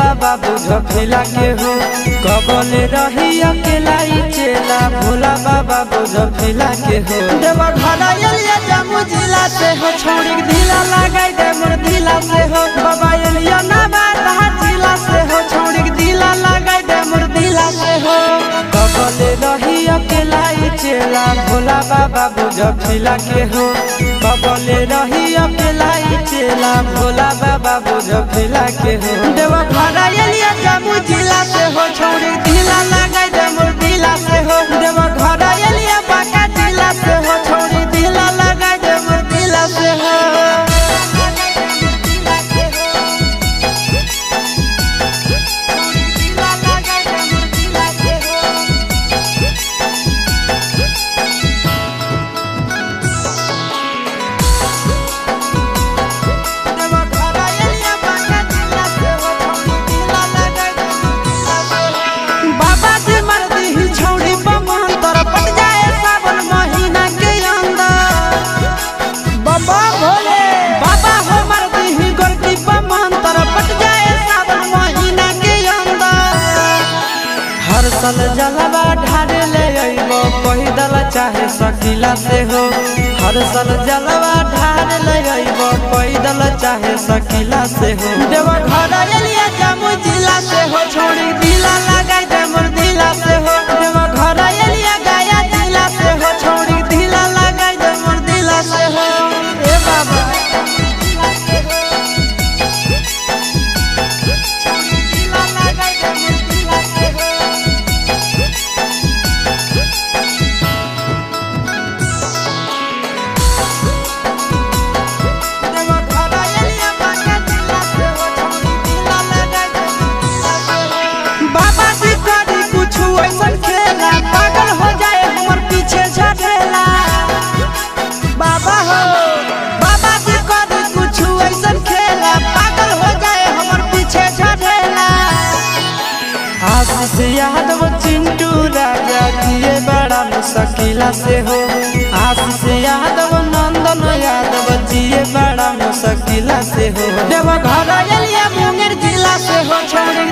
बाबा बुझ फिला के हो कबले रही अकेला चेला भोला बाबा बुझ फिला के हो देवा घर एलिया जम्मू जिला से हो छोड़ी ढीला लगाई दे मोर ढीला से हो बाबा एलिया ना बात जिला से हो छोड़ी ढीला लगाई दे मोर ढीला से हो कबले रही अकेला चेला भोला बाबा बुझ फिला के हो कबले रही अकेला चेला भोला बाबा बुझ फिला के हो देवा घर एलिया जम्मू जिला से हो छोड़ी ढीला लगाई दे मोर ढीला से हो देवा घर एलिया बांका जिला से हो छोड़ी ढीला लगाई दे मोर ढीला से हो हर जलवा ढारे ले अइबो पैदल चाहे सकीला से हो हर सल जलवा ढारे ले अइबो पैदल चाहे सकीला से हो देवा घर एलिया जम्मू जिला से हो छोड़ी ढीला लगाई दे मोर ढीला से हो देवा घर एलिया गया जिला से हो छोड़ी ढीला लगाई दे मोर ढीला से हो ए बाबा आशीष यादव चिंटू राजा दिए बड़ा मुश्किला से हो आशीष यादव नंदन यादव जिए बड़ा मुश्किला से हो देवा घर एलिया मुंगेर जिला से हो छोड़ी